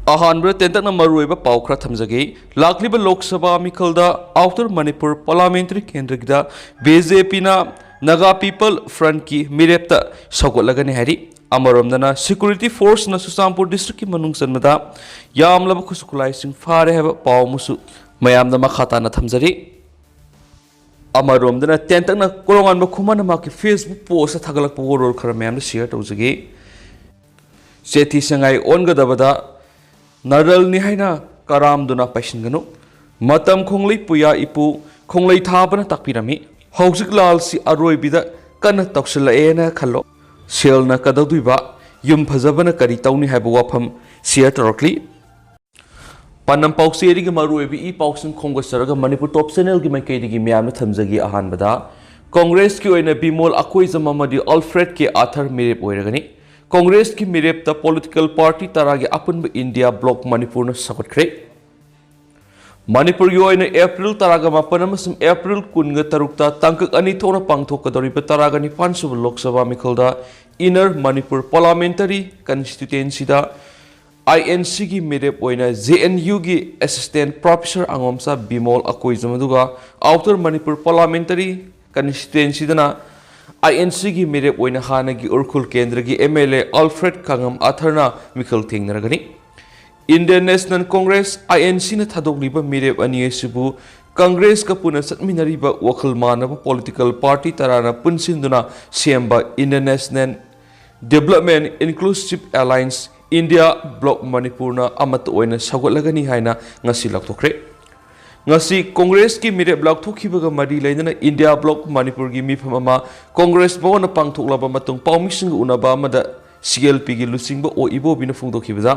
अहानब्र तेंतकना मरुइबा पाउ खरा थमजगे लाखलिबा लोक सभा मिखलदा आउटर मणिपुर पार्लियामेंट्री केंद्रगिदा बीजेपी ना नागा पीपल फ्रंट की मिरेपता सौगोलगने हैरी अमरोमदना सिक्योरिटी फोर्स ना सुसामपुर डिस्ट्रिक्ट की मनुंग सन्मदा यामलब खुसुकुलाइसिंग फारे है पाउ मुसु मयामदा मखाता ना थमजरी अमरोमदना तेंतकना कोरोंगानबा खुमान मा की फेसबुक पोस्ट थागलक पोरोल खरा मयामदा शेयर तौजगे सेथि संगाई ओनगदबदा नरल निहाइना करामदुना पैसिनगनु मतम खोंगलै पुया इपु खोंगलै थाबना ताकपिरमी हौजिक लालसे अरोइबिदा कन्न तवसलएना खलो सेलना कदौदुइबा युम फजबना करी तौनी हाइबा वाफम शेयर तौरक्ली पन्नम पाउसेरिगी मरुइबि ई पाउसिन खोंगसरगा मणिपुर टॉप चैनल की माइकैदिगी म्यामना थमजगी अहानबदा कांग्रेस की ओइना बिमोल अकोइजम अमदि अल्फ्रेड के आथर मिरेप ओइरगनी कांग्रेस की मिरेप पॉलिटिकल पार्टी तरागे अपुनब इंडिया ब्लॉक मणिपुर सगटख्रे मणिपुर की एप्रिल तरागा मापन एप्रिल कुनग तरुकता तंकक अनी थोना पांगथोकदौरिबा तरागा निपानसुब लोकसभा मिखलदा इनर मणिपुर पार्लियामेंटरी कंस्टिट्यूएंसीदा INC की मिरेप ओइना JNU की असिस्टेंट प्रोफेसर अंगोमसा बिमोल अकोइजमदुगा आउटर मणिपुर पार्लियामेंटरी कंस्टिट्यूएंसीदना INC की मेरेप ओइना हानगी उर्खुल केंद्र की MLA अल्फ्रेड कांगम आथरना मिखल थेंगनरगनी इंडियन नेशनल कांग्रेस INC ने थादोकलिबा मेरेप अनियसिबु कांग्रेस का पुनः सत्मिनरिबा वखल मानब पॉलिटिकल पार्टी तराना पुनसिंदुना सेम्बा Indian national development inclusive alliance India block मणिपुरना अमत ओइना सगोलगनी हाइना ngasi लक्थोख्रे ngasi कांग्रेस की मिरेप लाउथोखिबगा मरी लेना इंडिया ब्लॉक मणिपुर की मिफम अमा कांग्रेस बोन पांगथोकलाबा मतुंग पाउमिसिंग उनाबा अमदा CLP की लुसिंगबा ओ इबोबिना फोंदोखिबदा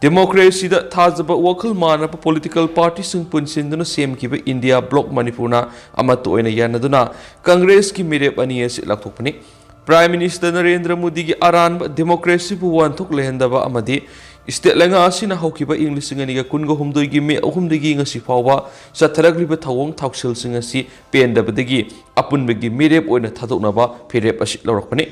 डेमोक्रेसी दा थाजबा वखल मानब पॉलिटिकल पार्टी सिंग पुनसिंदुना सेमखिबा इंडिया ब्लॉक मणिपुरना अमत ओइना यानदुना कांग्रेस की मिरेप अनियस लाउथोकपनि प्राइम मिनिस्टर नरेंद्र मोदी की अरानब डेमोक्रेसी बु वानथोक लेहंदबा अमदि स्टेट लेंगा असिना हौखिबा इंग लिसिंग अनिगा कुनगा हुमदोइगी मे अहुमदगी ngasi फावबा चथरगलिबा थावोंग थावसिलसिंग असि पेंदबदगी अपुनबगी मिरेप ओइना थादोकनाबा फेरेप असि लौरकपनि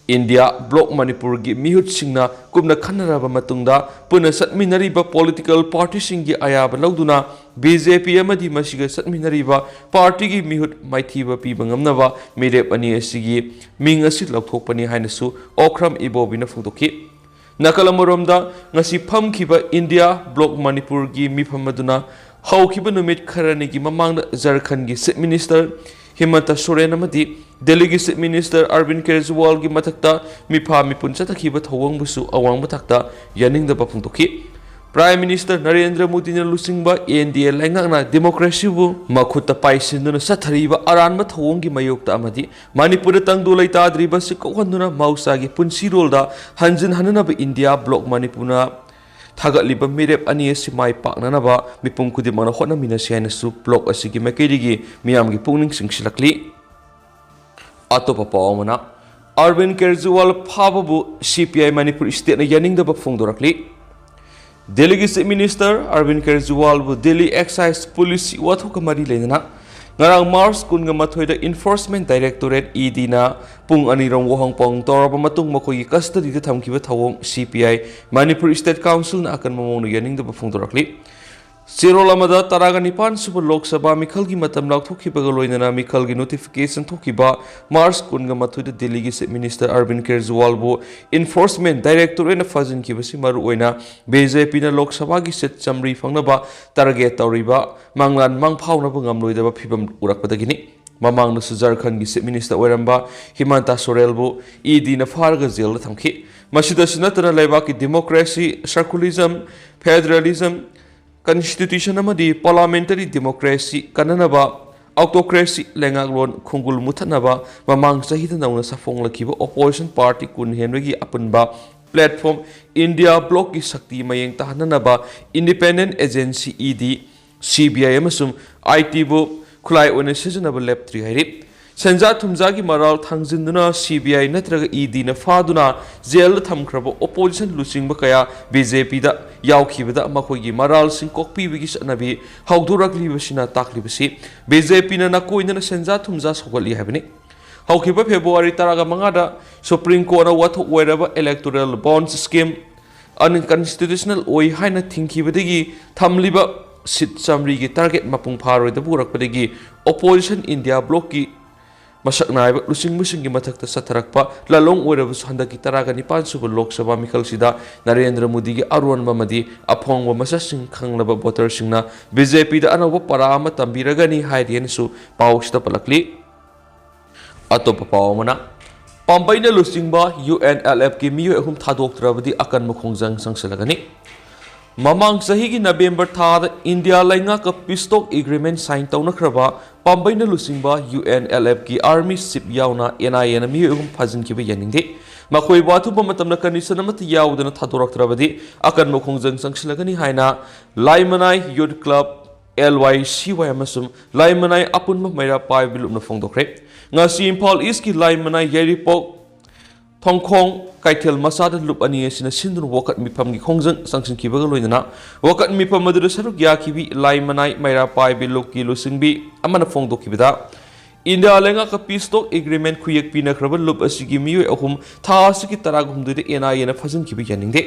इंडिया ब्लॉक मणिपुर की मिहुत सिंगना कुमना खन्नराबा मतुंगदा पुनः सत्मिनरिबा पॉलिटिकल पार्टी सिंगी अयाबा लौदुना BJP अमदि मसिगा सत्मिनरिबा पार्टी की मिहुत माइथीबा पीबा ngamnaba मिरेप अनि असिगी मिंग असि लौथोकपनि हाइनसु ओख्रम इबोबिना फोंदोखि नकलमरोमदा ngasi famkhiba India bloc Manipur की मिफमदुना हौखिबा नुमित खरनी की ममांग झारखंड की चीफ मिनिस्टर हिमंत सोरेन अमदि दिल्ली की चीफ मिनिस्टर अरविंद केजरीवाल की मथक्ता मिफा मिपुन चतखिबा थवंगबुसु अवांग मथक्ता यानिंगदबा फोंदोखि प्राइम मिनिस्टर नरेंद्र मोदी ने लुसिंगबा NDA लेंगांगना डेमोक्रेसी बु मखुत पाइसिंदुना सथरीबा अरानबा थवंगी मयोक्ता अमदि मणिपुर तंगदु लैताद्रिबा सिकोहंदुना मौसागी पुनसिरोलदा हंजिन हननबा इंडिया ब्लॉक मणिपुरना थागलिबा मिरेप अनियसि माइ पाकननबा मिपुम खुदिमना होनमिनसि हाइनसु ब्लॉक असिगी मकेरिगी मियामगी पुंगनिंग सिंगसिलकली अतोपा पावमना अरविंद केजरीवाल फाबबु CPI मणिपुर स्टेट ने यानिंगदबा फोंदोरकली दिल्ली की चीफ मिनिस्टर अरविंद केजरीवाल बु दिल्ली एक्साइज पुलिस वाथोक मरी लेना ngarang March kunga mathoida enforcement directorate ED na pung anirong wohong pong toraba matung makoi custody de thamkiba thawong CPI Manipur State Council na akan mamonu yaning da phungdorakli Sirolamada taraga nipan super Lok Sabha mikhal gi matam lak thokiba loinana mikhal gi notification thokiba March kunga mathoida Delhi gi Chief Minister Arvind Kejriwal bo enforcement directorate na fazin ki basi maru oina BJP na Lok Sabha gi set chamri phangnaba target tawriba manglan mangphawna ba ngamloidaba phibam urakpadagini mamang na Jharkhand gi Chief Minister oiramba Himanta Sorel bo ED na farga jail da thamki masida sinatana laiba ki democracy secularism federalism Constitution amadi parliamentary democracy kananaba autocracy lengaglon khungul muthanaba mamang sahida nauna safong lakiba opposition party kun henregi apunba platform India block ki sakti mayeng tahananaba independent agency ED CBI amasum IT bo khulai one seasonable lab 3 hairi Senja Tumza की moral थांजिंदुना CBI नत्रगा ED न फादुना jail थमख्रबो opposition लुसिंग बकया BJP दा यावखिबदा मखोगी moral सिंग कोकपीबगी सनबी हौदुरकलिबसिना ताकलिबसि BJP न नकोइना सेंजा थुमजा सगलि हाबनि हौखिबा फेब्रुवारी तरागा मंगादा सुप्रीम कोर्ट वाथो वेरबा इलेक्टोरल बॉन्ड्स स्कीम अनकन्स्टिट्यूशनल ओई हाइना थिंखिबदगी थमलिबा सीट चामरी की टारगेट मपुंग फारोइदा बुरकपदगी ओपोजिशन इंडिया ब्लॉक की मसक नायब लुसिंग की मथक सथरक्पा ललोंग ओरबस हंदकी तरागा निपान सुब लोकसभा मिखलसिदा नरेंद्र मोदी की अरुणबा मदी अफोंग मससिंग खंगलब वोटर सिंगना बीजेपी दा अनोब परा अमा तंबीरगनी हाइरियनसु पाउसदा पलकली अतोप पावमना पाम्बैना लुसिंगबा UNLF की मियो अहुम थादोक्त्रबदी अकन मुखोंजंग संगसलगनी ममांग सही की नवेंबर थाद इंडिया लाइंगा का पीसटॉक एग्रीमेंट साइन तौनख्रबा पाम्बैना लुसिंगबा UNLF की आर्मी शिप यावना NIA ना मियो अहुम फाजिनखिबा यानिंगदे मखोई वाथुबा मतमना कंडीशन अमत यावदना थादोरक्त्रबदी अकन मुखोंजंग संगसलगनी हाइना लाइमनाई यूथ क्लब LYCY अमसुम लाइमनाई अपुनबा मैरा पाइ बिलुमना फोंदोख्रे ngasi Impal East की लाइमनाई येरिपोक थोंखोंग काइथेल मसाद लुप अनि एसिना सिन्दुन वकत मिफम की खोंजंग संगसन किबग लोइना वकत मिफम मदुर सरुक याखिबी लाइमनाई मैरा पाइ बिलुक की लुसिंगबी अमन फोंदोखिबदा इंडिया लेंगा का पीसटॉक एग्रीमेंट खुयक पिनख्रब लुप असिगी मियो अहुम था असि की तरागुमदुदे NIA ना फजन किबि यानिंगदे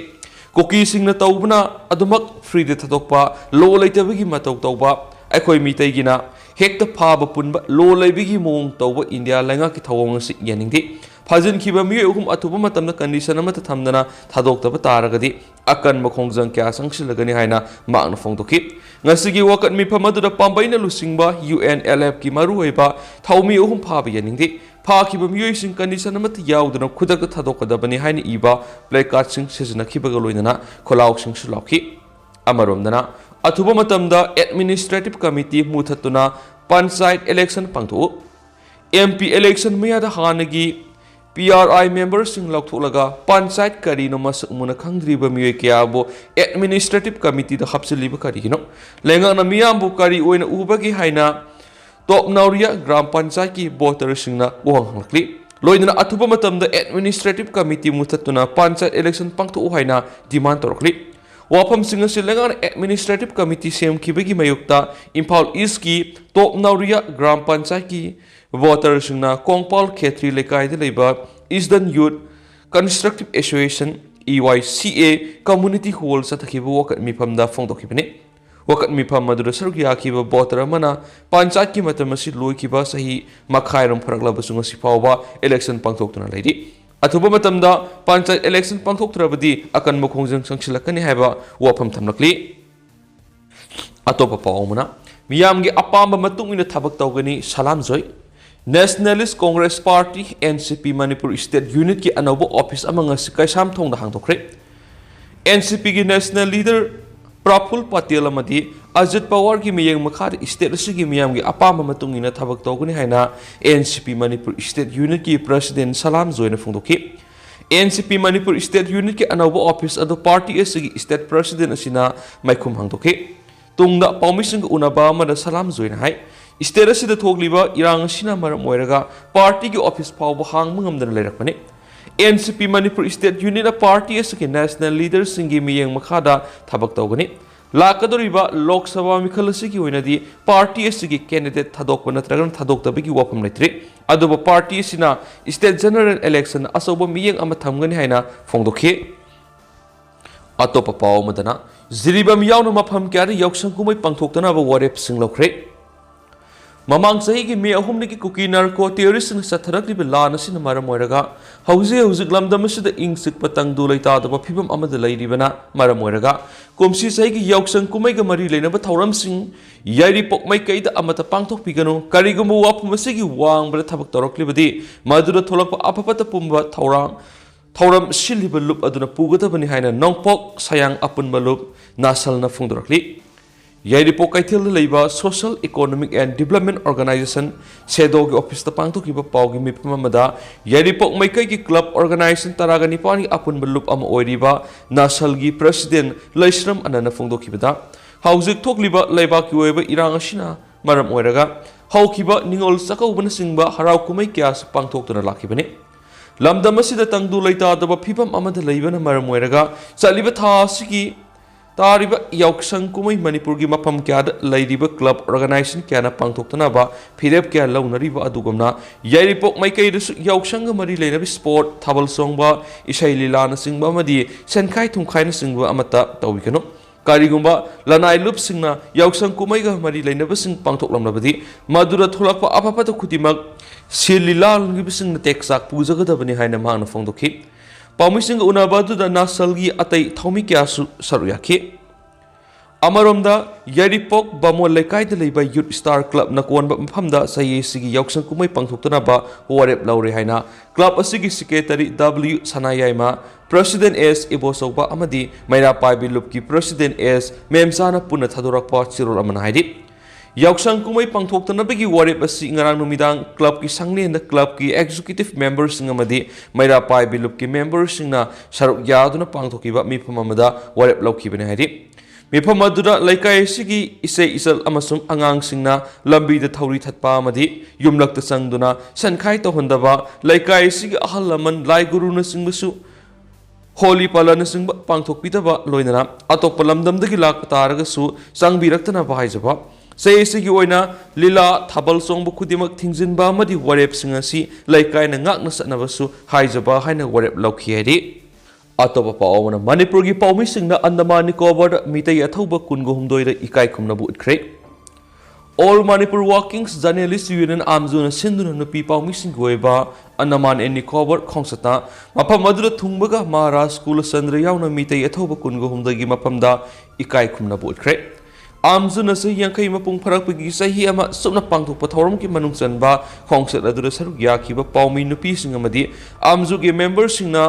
कोकी सिंगना तौबना अदुमक फ्री दे थदोकपा लो लेतबगी मतौ तौबा अखोई मितैगिना हेक्ट फाब पुनब लो लेबिगी मोंग तौब इंडिया लेंगा की थवोंग से यानिंगदे फाजिन खिबा मियो अहुम अथुब मतमना कंडीशन अमत थमदना थादोक्तब तारगदि अकन मखोंजंग क्या संगसिलगनि हाइना मांगना फोंदोखि ngasiगी वकत मिफम अदुदा पाम्बैना लुसिंगबा UNLF की मरुओइबा थौमी अहुम फाब यानिंगदे फाखिबा मियोइसिंग कंडीशन अमत यावदना खुदक थादोकदबनि हाइना इबा प्लेकार्ड सिंग सिजनखिबग लोइना खोलाउसिंग सुलाखि अमरोमदना अथुब मतमदा एडमिनिस्ट्रेटिव कमिटी मुथतुना पंचायत इलेक्शन पांथो MP इलेक्शन मयादा हानगी PRI members sing लौथोलगा पंचायत करीनो मसक मुना खंगद्रिबा मियोय क्याबो एडमिनिस्ट्रेटिव कमिटी दा हपसिलिबा करीनो लेंगाना मियामबु करी ओइना उबगी हाइना टॉप नौरिया ग्राम पंचायत की वोटर सिंगना वहंगलकली लोइना अथुबा मतमदा एडमिनिस्ट्रेटिव कमिटी मुथतुना पंचायत इलेक्शन पांथो हाइना डिमांड तोरकली वाफम सिंग से लेंगाना एडमिनिस्ट्रेटिव कमिटी सेमखिबगी मयुक्ता इम्फाल ईस्ट की टॉप नौरिया ग्राम पंचायत की वोटर सिंगना कोंगपाल खेत्री लेकायद लेबा eastern youth constructive association EYCA community hall सतखिबो वकत मिफमदा फोंदोखिबने वकत मिफम मदुर सरुक याखिबा वोटर मना पंचायत की मतमसि लोइखिबा सही मखायरम फरकलबसु ngasi फावबा इलेक्शन पांथोक्तुना लेदि अथुबा मतमदा पंचायत इलेक्शन पांथोक्तरबदी अकन मुखोंजंग संगसिलकनि हायबा वाफम थमलकली अतोपा पावमना मियामगी अपाम मतुंगिना थबक तौगनी Salam Joy Nationalist Congress Party NCP Manipur state unit की अनौब ऑफिस अमंग कैसाम थोंग हांगदोख्रे NCP की नेशनल लीडर प्रफुल पटेल अमदी अजित पवार की मियंग मखाद स्टेट की मियाम की अपाम मतुंगिना थबक तौगनी हाइना NCP मणिपुर स्टेट यूनिट की प्रेसिडेंट सलाम जोयना फोंदोखि NCP मणिपुर स्टेट यूनिट की अनौब ऑफिस अदो पार्टी की स्टेट प्रेसिडेंट असिना माइखुम हांगदोखि तुंगदा पाउमिसिंग उनाबा अमदा सलाम जोयना हाय स्टेट असिदा थोगलिबा इरांग असिना मरम ओइरगा पार्टी की ऑफिस फावब हांगम ngамदना लेरकपने NCP Manipur state unit party की नेशनल लीडर सिंगी मियंग मखादा थबक तौगनी लाकदोरिबा लोकसभा मिखलसिगी ओइनदी पार्टी की कैंडिडेट थदोक नत्रगन थदोक्तबगी वाफम लेत्रे अदुबा पार्टी सिना स्टेट जनरल इलेक्शन असौब मियंग अमा थमगनी हाइना फोंदोखे अतोप पाव मदना जिरिबम यावना मफम क्यारे यौसंग कुमै पांथोक्तना वारेप सिंग लौख्रे ममांग सही की मे अहुम की कुकी नार्को टेररिस्ट सथरक्लिब लान असिन मरम ओइरगा हौजिक लमदम असिदा इंग सिकप तंगदु लैतादब फिबम अमद लैरिबना मरम ओइरगा कुमसी सही की यौसंग कुमैग मरी लेनब थौरम सिंग यारी पोकमै कैद अमत पांथोक पिगनो करिगुम वाफम असिगी वांगबद थबक तौरक्लिबदि मदुर थोलक अफपत पुंब थौरम सिलिब लुप अदुना पुगदबनि हाइना नौपोक सयांग अपुनब लुप नासलना फुंदरक्ली यारिपो कैथेल लेबा social economic and development organisation सेडो की ऑफिस ता पांथोकिबा पावगी मिपमदा यारिपो मैकै की क्लब ऑर्गेनाइजेशन तरागनि पानी अपुन बलुप अम ओइरिबा नासल की प्रेसिडेंट लैश्रम अनना फोंदोकिबदा हाउजिक थोकलिबा लेबा की ओइबा इरांग असिना मरम ओइरगा हौकिबा निंगोल सकौबन सिंगबा हराव कुमै क्यास पांथोक्तुना लाखिबने लमदम असिदा तंगदु लैतादबा फिबम अमद लैबना मरम ओइरगा चलिबा थासिगी तारिबा याउसंग कुमै मणिपुर की मफम क्या लैरिबा क्लब ऑर्गेनाइजेशन क्या पांथोक्तनाबा फिरेप क्या लौनरिबा अदुगुमना यारिपोक माइकैदसु याउसंग मरी लेनबि स्पोर्ट थाबल सोंगबा इसै लीलाना सिंगबा मदि सेनखाइ थुंखाइना सिंगबा अमता तौबिकनो कारिगुंबा लनाइ लुपसिंगना याउसंग कुमैगा मरी लेनबसिंग पांथोक्लमनबदि मदुरा थोलकपा अफाफत खुदिमक सिलिलालगिबसिंग टेक्साक पुजगदबनि हाइना मांगना फोंदोखि पाउमिसिंग उनाबादुदा नासलगी अतै थौमी क्यासु सरुयाखि अमरोमदा यारिपोक बामोल लेकाइदा लेबा यूथ स्टार क्लब नकोनबा मफमदा सयेसिगी याउसंग कुमै पांथोक्तनाबा वारेप लौरे हाइना क्लब असिगी secretary W Sanayaima president S Ibosouba अमदी मैरापाइबि लुपकी प्रेसिडेंट एस मेमसाना पुना थादोरकपा चिरोल अमना हाइदि याउसंग कुमै पांथोक्तनबगी वारेप असि ngarang numidang क्लब की संगलेन क्लब की एग्जीक्यूटिव मेंबर्स सिंग अमदी मैरापाइबि लुपकी मेंबर्स सिंगना सरुक यादुना पांथोकिबा मिफम अमदा वारेप लौखिबने हाइदि मिफम अदुदा लैकाइ सिगी इसे इसल अमसुम अंगांग सिंगना लंबीदा थौरी थत्पा अमदी युमलक्ता संगदुना सनखाइ तोहंदबा लैकाइ सिगी अहल लमन लाई गुरुना सिंगबसु होली पालन सिंग पांथोकपिदबा लोइनना अतोप लमदमदगी लाक तारगसु संगबिरक्तना बाहाइजबा सेसिगी ओइना लीला थाबल सोंगबु खुदिमक थिंजिनबा अमदी वारेप सिंग असि लैकाइना ngakna satnabasु हाइजबा हाइना वारेप लौखियरि अतोप पावना मणिपुर की पाउमी सिंगना अंडमान निकोबार मितै अथौबा कुनगो हुमदोइदा इकाइ खुमनबु उठ्रे all Manipur workings journalist union आमजुना सिंधुना नुपी पाउमी सिंगोइबा अंडमान एंड निकोबार खोंसता मफम मदुरा थुंगबगा महाराज स्कूल चंद्र यावना मितै अथौबा कुनगो हुमदगी मफमदा इकाइ खुमनबु उठ्रे आमजुना से यांखै मपुंग फरकपगी सही अमा सुमना पांथोकपा थौरम की मनुंग चनबा खोंसत अदुरा सरुक याखिबा पाउमी नुपी सिंग अमदी आमजुगे मेंबर सिंगना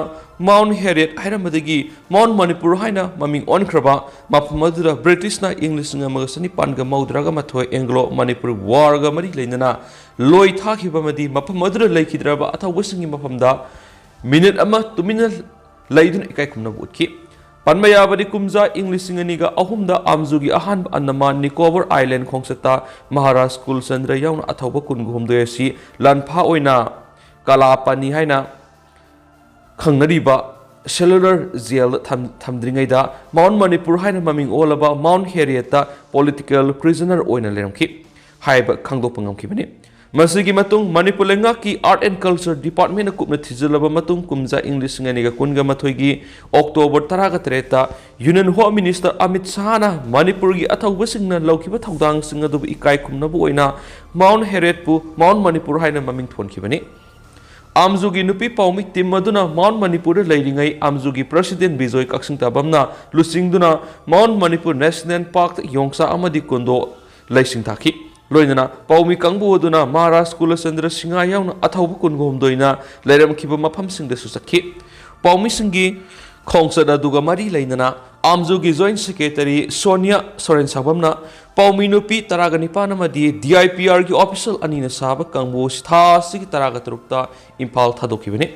माउंट हेरियट हाइरमदगी माउंट मणिपुर हाइना ममिंग ओनख्रबा मफम अदुरा ब्रिटिशना इंग्लिश सिंग अमगा सनिपानगा मौद्रागा मथोय एंग्लो मणिपुर वारगा मरी लेनना लोय थाखिबा मदी मफम अदुरा लेखिद्राबा अथौबा सिंगी मफमदा मिनिट अमा तुमिना लैदुन इकाइ खुमना बुटखि पन्मयाबदी कुमजा इंग्लिश सिंगनिगा अहुमदा आमजुगी अहान अंडमान निकोबार आइलैंड खोंसता महाराज स्कूल चंद्र यावना अथौबा कुनगुमदोयसी लानफा ओइना कलापानी हाइना खंगनरिबा सेलुलर जेल थमद्रिंगैदा माउंट मणिपुर हाइना ममिंग ओलबा माउंट हेरियटा पॉलिटिकल प्रिजनर ओइना लेरमखि हाइबा खंगदोप ngamkhibani मसिगी मतुंग मणिपुर लेंगा की आर्ट एंड कल्चर डिपार्टमेंट कुपना थिजलबा मतुंग कुमजा इंग्लिश सिंगनिगा कुनगा मथोइगी October 13 union home minister Amit शाहना मणिपुर की अथौबा सिंगना लौखिबा थौदांग सिंग अदुबु इकाइ खुमनबु ओइना माउंट हेरियटपु माउंट मणिपुर हाइना ममिंग थोनखिबनि आमजुगी नुपी पाउमी टीम मदुना माउंट मणिपुर लैरिंगै आमजुगी प्रेसिडेंट बिजोय कक्सिंग ताबमना लुसिंगदुना माउंट मणिपुर नेशनल पार्क योंगसा अमदी कुंदो लैसिंग थाखि लोइनना पाउमी कंगबुदुना महाराज स्कूल चंद्र सिंगा यावना अथौबा कुनगोमदोइना लैरमखिबा मफमसिंगदसु सखि पाउमी सिंगी खोंसद अदुगा मरी लैनना आमजुगी जॉइंट सेक्रेटरी सोनिया सोरेन साबमना पाउमी नुपी 19 अमदी DIPR की ऑफिशियल अनिना साबा कंगबु स्थासिगी 13 इम्फाल थादोखिबने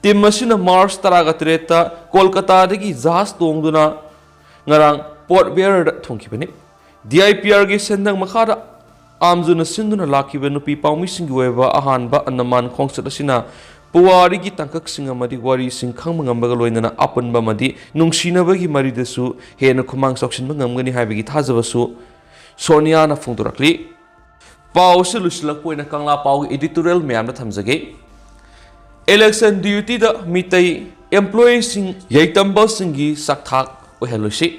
टीम मसिना मार्च 13 कोलकाता दगी जहाज तोंगदुना ngarang पोर्ट बेयर थोंखिबने DIPR की सेंदंग मखादा आमजुना सिंधुना लाखिबा नुपी पाउमी सिंगी ओइबा अहानबा अंडमान खोंसत असिना पुवारी की तंकक सिंग अमदी वारी सिंग खंग ngambga loinana apunba madi nungsinabagi maridasu hena khumang soksinba ngamgani haibagi thajabasु Sonia ना फोंदोरक्ली पाव से लुसलकपोइना कंगला पाव एडिटोरियल मैम थमजगे इलेक्शन ड्यूटी द मितई एम्प्लॉई सिंग यैतंबल सिंगी सक्थाक ओहेलुसी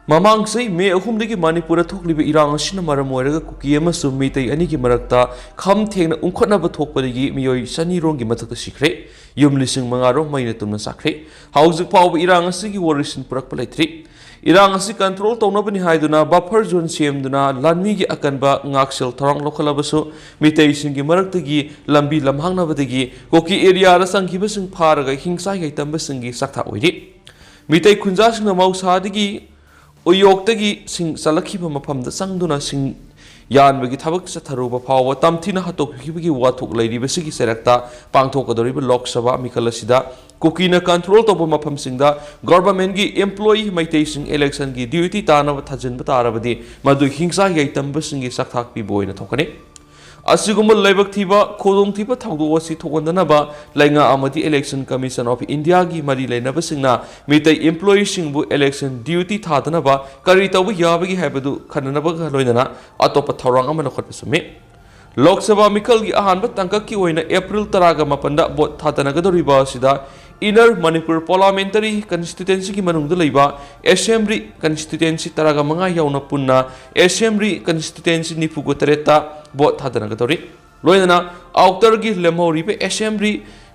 ममांग से मे अहुमदगी मणिपुर थोकलिबे इरांग असिना मरम ओइरगा कुकी अमसु मितई अनि की मरक्ता खम थेंगना उंखोनब थोकपदगी मियोय सनी रोंगी मथक सिखरे युम लिसिंग मंगारो मैना तुमना साखरे हाउजिक पाव इरांग असिगी वरिसिन पुरक पलैथ्री इरांग असी कंट्रोल तौनबनि हाइदुना बफर जोन सेमदुना लानमीगी अकनबा ngaksil थरंग लोखलबसु मितैसिंगी मरक्तगी लंबी लमहांगनबदगी कोकी एरिया रा संखिबसिंग फारगा हिंसा यैतंबसिंगी सक्था ओइरि मितै खुंजासिंग मौसादगी उयोक्तगी सिंग सलखिबा मफमदा संगदुना सिंग यानबगी थबक चथरुबा फाव तमथिना हतोखिबगी वाथुक लैरिबसिगी सेरक्ता पांगथोकदोरिबा लोकसभा मिखलसिदा कुकीना कंट्रोल तब मफम सिंगदा गवर्नमेंट की एम्प्लॉई मैतेसिंग इलेक्शन की ड्यूटी तानब थजिनब तारबदी मदु हिंसा यैतंबसिंगी सक्थाक पिबोइना थोकने ꯑꯁꯤꯒꯨꯝꯕ ꯂꯥꯏꯕꯛ ꯊꯤꯕ ꯈꯨꯗꯣꯡꯊꯤꯕ ꯊꯧꯗꯣꯛ ꯑꯁꯤ ꯊꯣꯛꯍꯟꯗꯅꯕ ꯂꯩꯉꯥꯛ ꯑꯃꯗꯤ ꯏꯂꯦꯛꯁꯟ ꯀꯃꯤꯁꯟ ꯑꯣꯐ ꯏꯟꯗꯤꯌꯥꯒꯤ ꯃꯔꯤ ꯂꯩꯅꯕꯁꯤꯡꯅ ꯃꯤꯇꯩ ꯏꯝꯄ꯭ꯂꯣꯌꯤꯁꯤꯡꯕꯨ ꯏꯂꯦꯛꯁꯟ ꯗ꯭ꯌꯨꯇꯤ ꯊꯥꯗꯅꯕ ꯀꯔꯤ ꯇꯧꯕ ꯌꯥꯕꯒꯦ ꯍꯥꯏꯕꯗꯨ ꯈꯟꯅꯅꯕꯒ ꯂꯣꯏꯅꯅ ꯑꯇꯣꯞꯄ ꯊꯧꯔꯥꯡ ꯑꯃ ꯂꯧꯈꯠꯄ ꯆꯨꯝꯃꯤ꯫ ꯂꯣꯛ ꯁꯚꯥ ꯃꯤꯈꯜꯒꯤ ꯑꯍꯥꯟꯕ ꯇꯥꯡꯀꯛꯀꯤ ꯑꯣꯏꯅ ꯑꯦꯄ꯭ꯔꯤꯜ 18ꯗ ꯚꯣꯠ ꯊꯥꯗꯅꯒꯗꯧꯔꯤꯕ ꯑꯁꯤꯗ ꯏꯅꯔ ꯃꯅꯤꯄꯨꯔ ꯄꯥꯔꯂꯤꯌꯥꯃꯦꯟꯇꯔꯤ ꯀꯟꯁꯇꯤꯇꯨꯌꯦꯟꯁꯤꯒꯤ ꯃꯅꯨꯡꯗ ꯂꯩꯕ ꯑꯦꯁꯦꯝꯕ꯭ꯂꯤ ꯀꯟꯁꯇꯤꯇꯨꯌꯦꯟꯁꯤ 15 ꯌꯥꯎꯅ ꯄꯨꯟꯅ ꯑꯦꯁꯦꯝꯕ꯭ꯂꯤ ꯀꯟꯁꯇꯤꯇꯨꯌꯦꯟꯁꯤ 93ꯇ ꯚꯣꯠ ꯊꯥꯗꯅꯒꯗꯧꯔꯤ꯫ ꯂꯣꯏꯅꯅ ꯑꯥꯎꯇꯔꯒꯤ ꯂꯦꯝꯍꯧꯔꯤꯕ ꯑꯦꯁꯦꯝꯕ꯭ꯂꯤ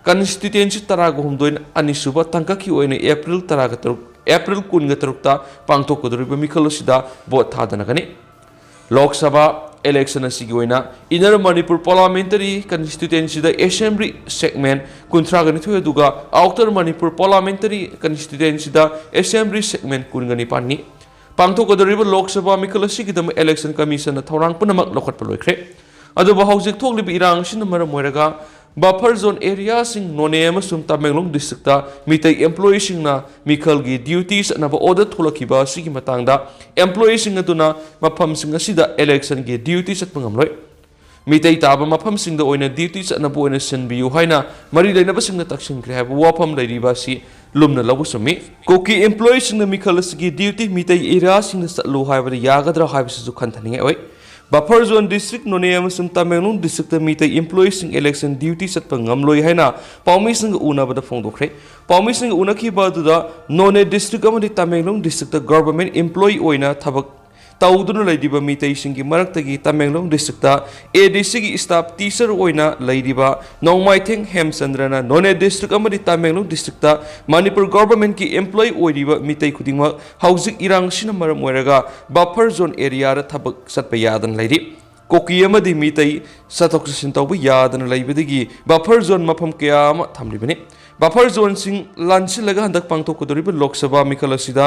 ꯀꯟꯁꯇꯤꯇꯨꯌꯦꯟꯁꯤ 13 ꯑꯅꯤꯁꯨꯕ ꯇꯥꯡꯀꯛꯀꯤ ꯑꯣꯏꯅ ꯑꯦꯄ꯭ꯔꯤल 23ꯇ ꯄꯥꯡꯊꯣꯛꯀꯗꯧꯔꯤꯕ ꯃꯤꯈꯜ ꯑꯁꯤꯗ ꯚꯣꯠ ꯊꯥꯗꯅꯒꯅꯤ꯫ Lok Sabha election Inner Manipur parliamentary constituency assembly segment 32 Outer Manipur parliamentary constituency assembly segment 29 पांथोकदरिब लोकसभा मिखल इलेक्शन कमीशन थौरांग पुनमक लौखटप लोइख्रे हौजिक थोक्लिब इरांग मरम ओइरगा buffer zone area Noney Tamenglong district Meitei employee मिखल की ड्यूटीज अनब ऑर्डर थोलखिबा सिगी मतंगदा एम्प्लॉयी मफम इलेक्शन की ड्यूटी चटपंगमलोय मितई ताब मफम ड्यूटी चटनब सिनबियु हाइना मरी लेनबसिंग तक्सिनख्रे हाइब वाफम लैरिबासी लुमना लबु सुमी कोकी एम्प्लॉयी मिखल की ड्यूटी मितई एरिया चटलु हाइबदा यागद्रा हाइबसिसु खंथनिंगे ओय buffer zone district Noney Tamenglong district Meitei employee election duty चटपंगमलोय हाइना पाउमी उनबद फोंदोख्रे पाउमी उनखिबदुदा Noney district Tamenglong district government employee ओइना थबक तौदुना लैदिबा मितैसिंगी मरक्तगी तमेंगलोंग डिस्ट्रिक्ट एडीसी की स्टाफ टीचर ओइना लैदिबा नौमाइथेंग हेमचंद्रना नोने डिस्ट्रिक्ट अमदि तमेंगलोंग डिस्ट्रिक्ट मणिपुर गवर्नमेंट की एम्प्लॉयी ओइदिबा मितै खुदिंगमक हौजिक इरांगसिना मरम ओइरगा बफर जोन एरिया रा थबक सतपा यादन लैदि कोकी अमदि मितै सतोक ससिन तौबा यादन लैबदगी बफर जोन मफम कया अमा थमलिबनि बफर जोन सिंग लांसिलगा हंदक पांथोकदोरिबा लोकसभा मिखल असिदा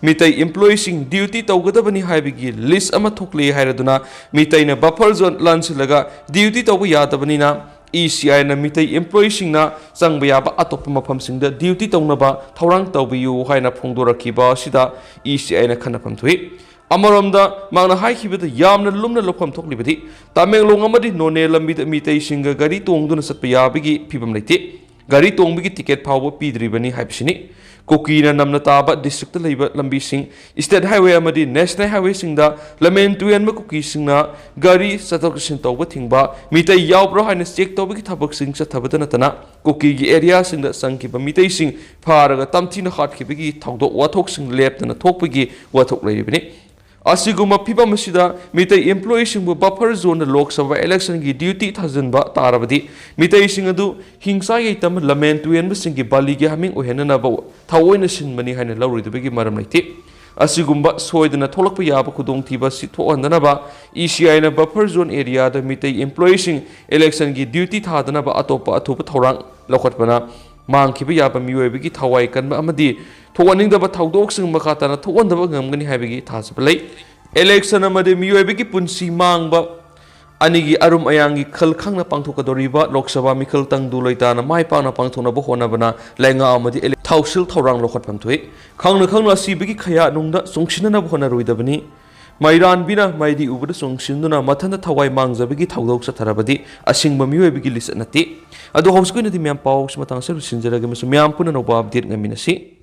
मितै एम्प्लॉयी सिंग ड्यूटी तौगदबनि हाइबगी लिस्ट अमा थोक्ले हाइरदुना मितैना बफर जोन लांसिलगा ड्यूटी तौबा यादबनिना ECI na मितै एम्प्लॉयी सिंगना चंगबा याबा अतोप मफम सिंगदा ड्यूटी तौनबा थौरांग तौबियु हाइना फोंदोरखिबा सिदा ECI ना खनफम थुइ अमरमदा मांगना हाइखिबदा यामना लुमना लोफम थोक्लिबदि तमेंगलोंग अमदि नोने लंबिदा मितै सिंगा गाड़ी तोंगदुना सतपा याबगी फिबम लैते गाड़ी तोंबगी टिकेट फावबा पीद्रिबनि हाइबसिनि कोकीना नमना ताबा डिस्ट्रिक्ट लैबा लंबी सिंग स्टेट हाईवे अमदि नेशनल हाईवे सिंगदा लमेन तुयन म कोकी सिंगना गाड़ी चतोकसिन तौबा थिंगबा मितै यावब्रो हाइना चेक तौबगी थबक सिंग चथबदा नतना कोकी की एरिया सिंगदा संखिबा मितै सिंग फारगा तमथिना हाटखिबगी थौदोक वाथोक सिंग लेपतना थोकबगी वाथोक लैरिबनि असिगुम फिबम असिदा मितै एम्प्लॉयी सिंगबु बफर जोन लोकसभा इलेक्शन की ड्यूटी थाजनबा तारबदि मितै सिंग अदु हिंसा यैतम लमेन तुयन सिंगी बाली की हमिंग ओहेननबा थवोइना सिनबनि हाइना लौरिदबगी मरम लैते असिगुम सोयदना थोलकपा याबा खुदोंथिबा सिथोहनदनबा ECI ना बफर जोन एरिया दा मितै एम्प्लॉयी सिंग इलेक्शन की ड्यूटी थादनबा अतोपा अथुपा थौरांग लौखटपना मांगखिबा याबा मियोइबगी थवाई कनबा अमदि थोवनिंगदबा थौदोकसिंग मखाताना थोवनदबा ngamgani हाइबगी थासबा लै इलेक्शन अमदि मियोइबगी पुंसी मांगबा अनिगी अरुम अयांगी खल खंगना पांथोकदोरिबा लोकसभा मिखल तंगदु लैताना माइपाना पांथोनबा होनबना लैंगा अमदि थाउसिल थौरांग लोखटफम थुइ खंगना खंगना सिबगी खया नुंगदा सोंगसिननबा होनरुइदबनि माइरानबिना माइदी उबदा सोंगसिनदुना मथनदा थवाई मांगजबगी थौदोक चथरबदि असिंगबा मियोइबगी लिस्ट नति अदो हौसकुइनदि म्याम पाउस मतंग सर सिनजरगे मसु म्याम पुना नोबा अपडेट ngamiनसि